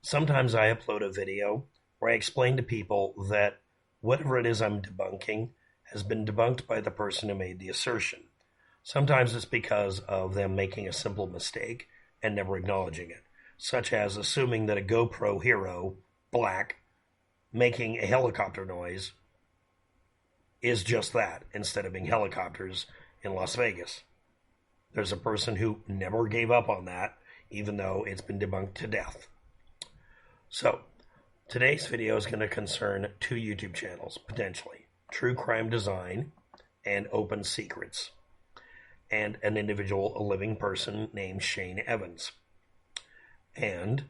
Sometimes I upload a video where I explain to people that whatever it is I'm debunking has been debunked by the person who made the assertion. Sometimes it's because of them making a simple mistake and never acknowledging it, such as assuming that a GoPro hero, black, making a helicopter noise is just that, instead of being helicopters in Las Vegas. There's a person who never gave up on that, even though it's been debunked to death. So, today's video is going to concern two YouTube channels, potentially. True Crime Design and Open Secrets. And an individual, a living person named Shane Evans. And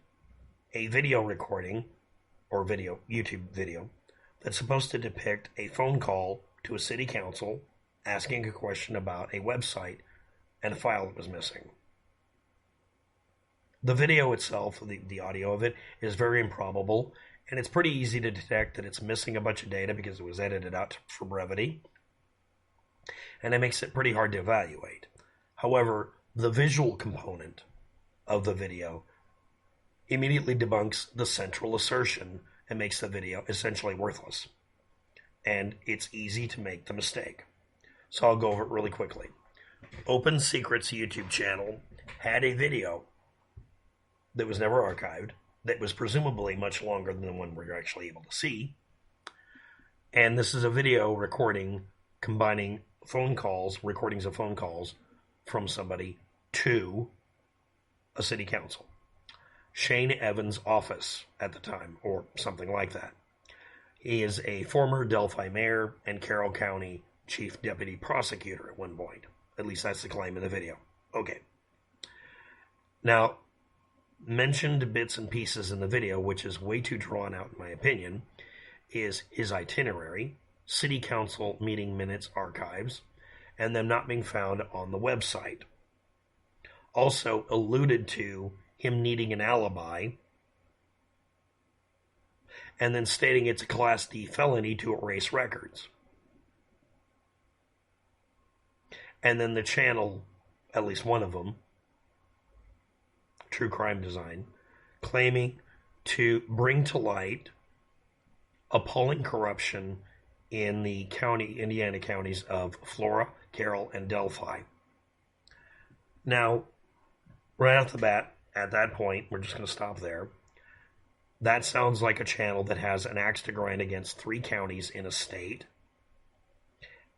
a video recording, or YouTube video, that's supposed to depict a phone call to a city council asking a question about a website and a file that was missing. The video itself, the audio of it, is very improbable, and it's pretty easy to detect that it's missing a bunch of data because it was edited out for brevity, and it makes it pretty hard to evaluate. However, the visual component of the video immediately debunks the central assertion and makes the video essentially worthless. And it's easy to make the mistake. So I'll go over it really quickly. Open Secrets YouTube channel had a video that was never archived, that was presumably much longer than the one we're actually able to see. And this is a video recording combining phone calls, recordings of phone calls from somebody to a city council. Shane Evans' office at the time, or something like that. He is a former Delphi mayor and Carroll County chief deputy prosecutor at one point. At least that's the claim in the video. Okay. Now, mentioned bits and pieces in the video, which is way too drawn out in my opinion, is his itinerary, city council meeting minutes archives, and them not being found on the website. Also alluded to him needing an alibi, and then stating it's a Class D felony to erase records. And then the channel, at least one of them, True Crime Design, claiming to bring to light appalling corruption in the Indiana counties of Flora, Carroll, and Delphi. Now, right off the bat, at that point, we're just going to stop there. That sounds like a channel that has an axe to grind against 3 counties in a state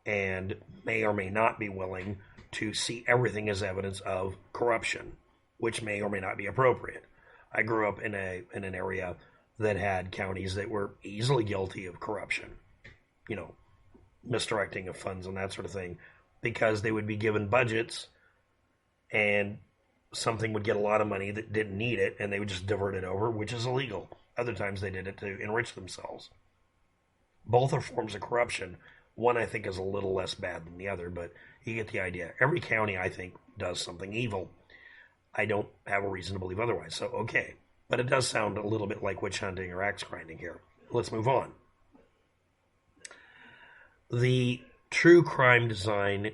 and may or may not be willing to see everything as evidence of corruption, which may or may not be appropriate. I grew up in an area that had counties that were easily guilty of corruption, misdirecting of funds and that sort of thing, because they would be given budgets and something would get a lot of money that didn't need it, and they would just divert it over, which is illegal. Other times they did it to enrich themselves. Both are forms of corruption. One, I think, is a little less bad than the other, but you get the idea. Every county, I think, does something evil. I don't have a reason to believe otherwise, so okay. But it does sound a little bit like witch hunting or axe grinding here. Let's move on. The True Crime Design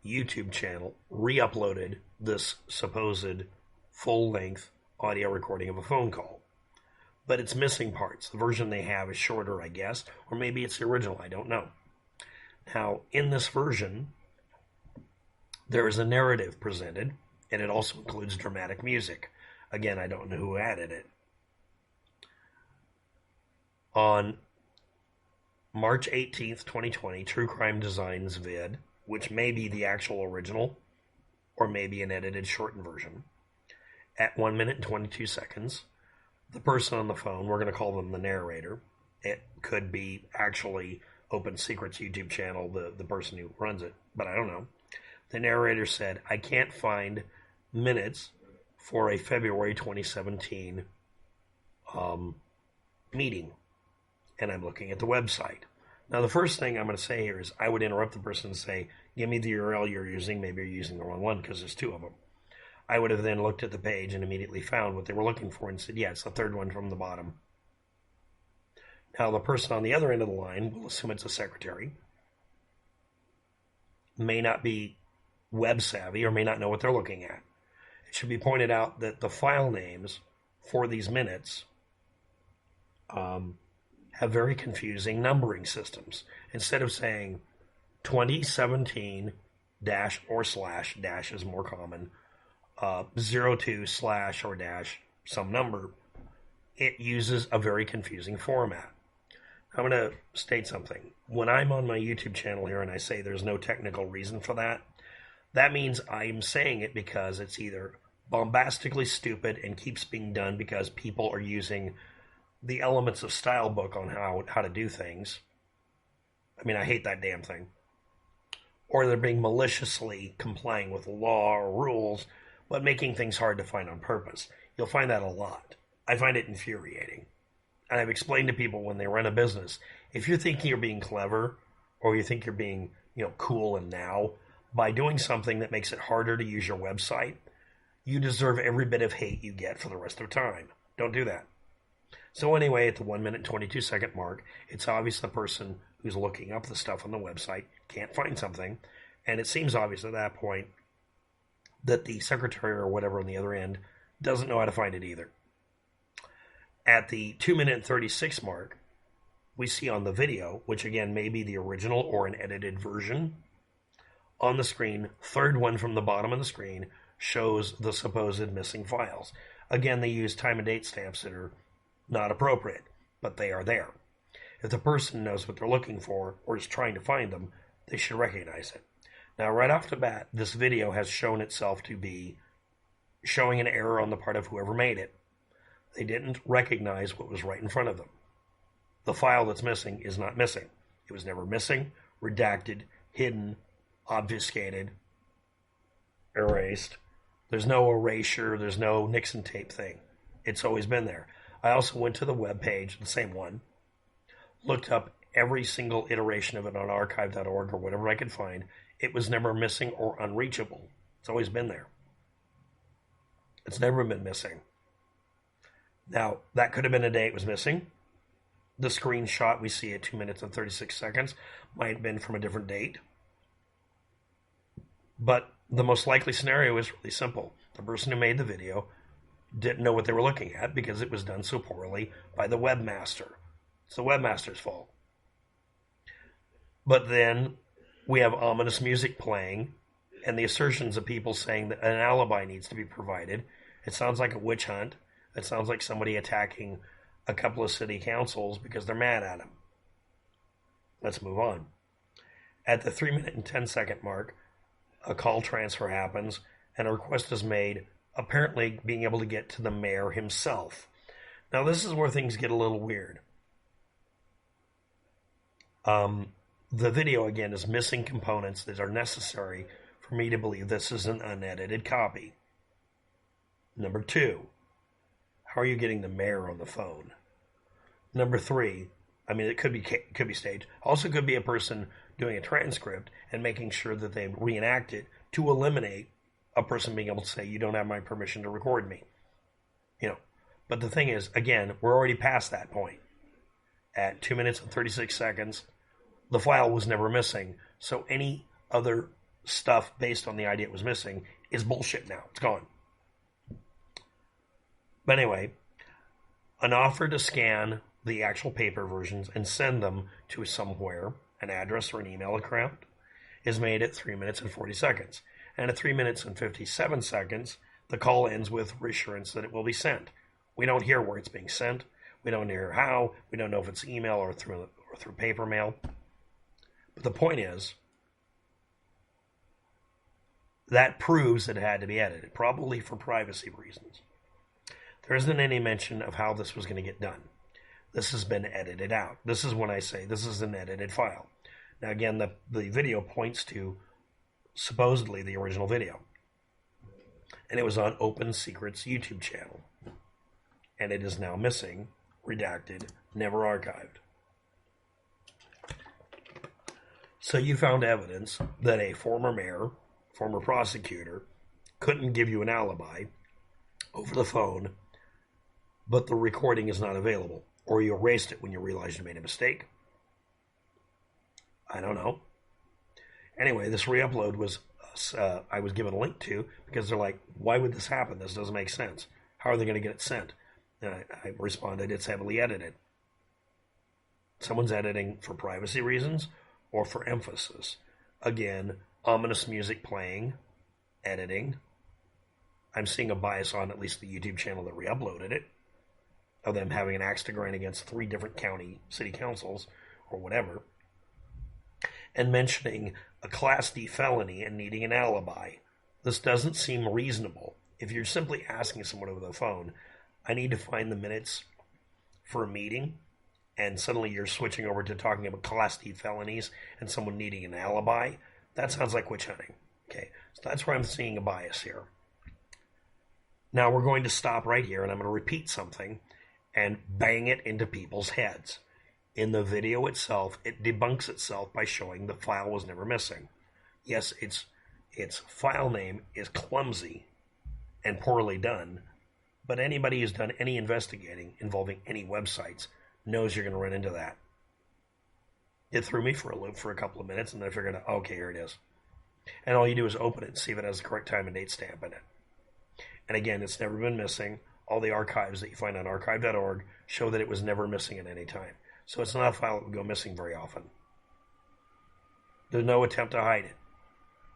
YouTube channel re-uploaded this supposed full-length audio recording of a phone call. But it's missing parts. The version they have is shorter, I guess, or maybe it's the original, I don't know. Now, in this version, there is a narrative presented, and it also includes dramatic music. Again, I don't know who added it. On March 18th, 2020, True Crime Designs vid, which may be the actual original, or maybe an edited shortened version, at 1 minute and 22 seconds, the person on the phone, we're going to call them the narrator, it could be actually Open Secrets YouTube channel, the person who runs it, but I don't know. The narrator said, I can't find minutes for a February 2017 meeting, and I'm looking at the website. Now, the first thing I'm going to say here is I would interrupt the person and say, give me the URL you're using. Maybe you're using the wrong one because there's 2 of them. I would have then looked at the page and immediately found what they were looking for and said, yeah, it's the 3rd one from the bottom. Now, the person on the other end of the line, we'll assume it's a secretary, may not be web savvy or may not know what they're looking at. It should be pointed out that the file names for these minutes have very confusing numbering systems. Instead of saying 2017 dash or slash, dash is more common, 02 slash or dash some number, it uses a very confusing format. I'm going to state something. When I'm on my YouTube channel here and I say there's no technical reason for that, that means I'm saying it because it's either bombastically stupid and keeps being done because people are using the elements of style book on how to do things. I mean, I hate that damn thing. Or they're being maliciously complying with law or rules, but making things hard to find on purpose. You'll find that a lot. I find it infuriating. And I've explained to people when they run a business, if you're thinking you're being clever or you think you're being, cool and now, by doing something that makes it harder to use your website, you deserve every bit of hate you get for the rest of time. Don't do that. So anyway, at the 1 minute 22 second mark, it's obvious the person who's looking up the stuff on the website can't find something. And it seems obvious at that point that the secretary or whatever on the other end doesn't know how to find it either. At the 2 minute 36 mark, we see on the video, which again may be the original or an edited version, on the screen, third one from the bottom of the screen, shows the supposed missing files. Again, they use time and date stamps that are not appropriate, but they are there. If the person knows what they're looking for or is trying to find them, they should recognize it. Now, right off the bat, this video has shown itself to be showing an error on the part of whoever made it. They didn't recognize what was right in front of them. The file that's missing is not missing. It was never missing, redacted, hidden, obfuscated, erased. There's no erasure. There's no Nixon tape thing. It's always been there. I also went to the web page, the same one, looked up every single iteration of it on archive.org or whatever I could find. It was never missing or unreachable. It's always been there. It's never been missing. Now, that could have been a day it was missing. The screenshot we see at 2 minutes and 36 seconds might have been from a different date. But the most likely scenario is really simple. The person who made the video didn't know what they were looking at because it was done so poorly by the webmaster. It's the webmaster's fault. But then we have ominous music playing and the assertions of people saying that an alibi needs to be provided. It sounds like a witch hunt. It sounds like somebody attacking a couple of city councils because they're mad at him. Let's move on. At the 3 minute and 10 second mark, a call transfer happens and a request is made, apparently being able to get to the mayor himself. Now, this is where things get a little weird. The video, again, is missing components that are necessary for me to believe this is an unedited copy. Number 2, how are you getting the mayor on the phone? Number 3, I mean, it could be staged. Also could be a person doing a transcript and making sure that they reenact it to eliminate a person being able to say, you don't have my permission to record me. But the thing is, again, we're already past that point. At 2 minutes and 36 seconds, the file was never missing. So any other stuff based on the idea it was missing is bullshit now. It's gone. But anyway, an offer to scan the actual paper versions and send them to somewhere, an address or an email account, is made at 3 minutes and 40 seconds. And at 3 minutes and 57 seconds, the call ends with reassurance that it will be sent. We don't hear where it's being sent. We don't hear how. We don't know if it's email or through paper mail. But the point is, that proves that it had to be edited, probably for privacy reasons. There isn't any mention of how this was going to get done. This has been edited out. This is when I say this is an edited file. Now, again, the video points to supposedly the original video. And it was on Open Secret's YouTube channel. And it is now missing, redacted, never archived. So you found evidence that a former mayor, former prosecutor, couldn't give you an alibi over the phone, but the recording is not available. Or you erased it when you realized you made a mistake. I don't know. Anyway, this reupload was, I was given a link to, because they're like, why would this happen? This doesn't make sense. How are they going to get it sent? I responded, it's heavily edited. Someone's editing for privacy reasons or for emphasis. Again, ominous music playing, editing. I'm seeing a bias on at least the YouTube channel that re-uploaded it, of them having an axe to grind against 3 different county city councils or whatever, and mentioning a Class D felony and needing an alibi. This doesn't seem reasonable. If you're simply asking someone over the phone, I need to find the minutes for a meeting, and suddenly you're switching over to talking about Class D felonies and someone needing an alibi, that sounds like witch hunting. Okay, so that's where I'm seeing a bias here. Now we're going to stop right here, and I'm going to repeat something and bang it into people's heads. In the video itself, it debunks itself by showing the file was never missing. Yes, its file name is clumsy and poorly done, but anybody who's done any investigating involving any websites knows you're going to run into that. It threw me for a loop for a couple of minutes, and then I figured out, okay, here it is. And all you do is open it and see if it has the correct time and date stamp in it. And again, it's never been missing. All the archives that you find on archive.org show that it was never missing at any time. So it's not a file that would go missing very often. There's no attempt to hide it.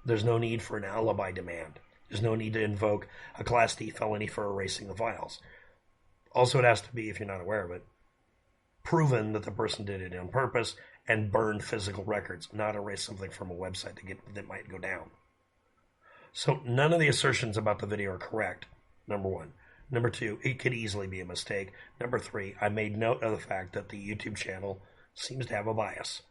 There's no need for an alibi demand. There's no need to invoke a Class D felony for erasing the files. Also, it has to be, if you're not aware of it, proven that the person did it on purpose and burned physical records, not erase something from a website that might go down. So none of the assertions about the video are correct, number one. Number two, it could easily be a mistake. Number three, I made note of the fact that the YouTube channel seems to have a bias.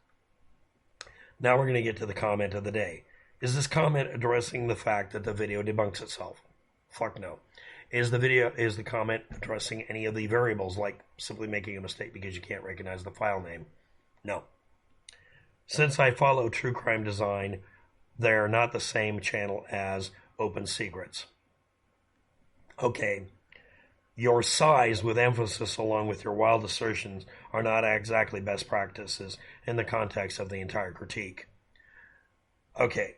Now we're going to get to the comment of the day. Is this comment addressing the fact that the video debunks itself? Fuck no. Is the comment addressing any of the variables, like simply making a mistake because you can't recognize the file name? No. Since I follow True Crime Design, they're not the same channel as Open Secrets. Okay. Your size with emphasis along with your wild assertions are not exactly best practices in the context of the entire critique. Okay.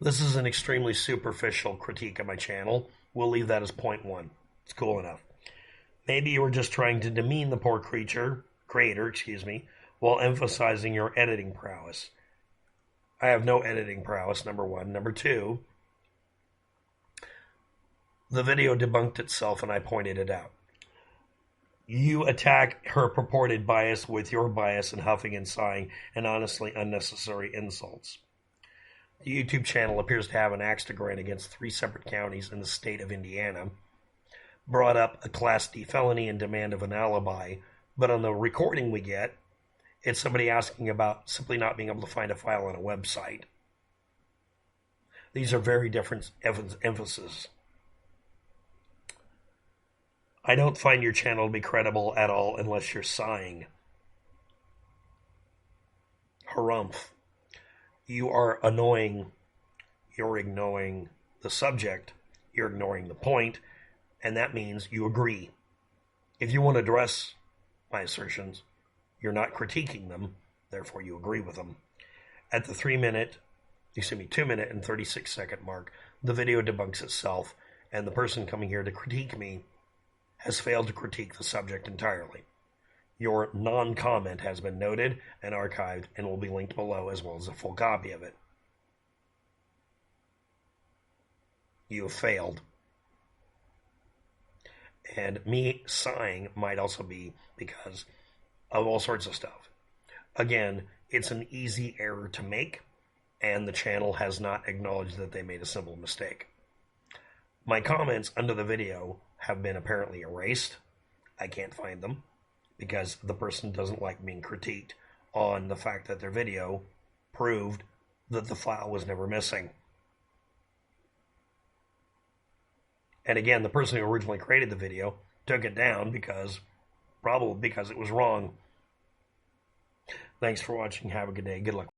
This is an extremely superficial critique of my channel. We'll leave that as point one. It's cool enough. Maybe you were just trying to demean the poor creator, while emphasizing your editing prowess. I have no editing prowess, number one. Number two, the video debunked itself and I pointed it out. You attack her purported bias with your bias and huffing and sighing and honestly unnecessary insults. The YouTube channel appears to have an axe to grind against 3 separate counties in the state of Indiana, brought up a Class D felony and demand of an alibi, but on the recording we get, it's somebody asking about simply not being able to find a file on a website. These are very different emphases. I don't find your channel to be credible at all unless you're sighing. Harumph. You are annoying. You're ignoring the subject. You're ignoring the point. And that means you agree. If you want to address my assertions, you're not critiquing them. Therefore, you agree with them. At the 2 minute and 36 second mark, the video debunks itself, and the person coming here to critique me has failed to critique the subject entirely. Your non-comment has been noted and archived and will be linked below as well as a full copy of it. You have failed. And me sighing might also be because of all sorts of stuff. Again, it's an easy error to make, and the channel has not acknowledged that they made a simple mistake. My comments under the video have been apparently erased. I can't find them because the person doesn't like being critiqued on the fact that their video proved that the file was never missing. And again, the person who originally created the video took it down probably because it was wrong. Thanks for watching. Have a good day. Good luck.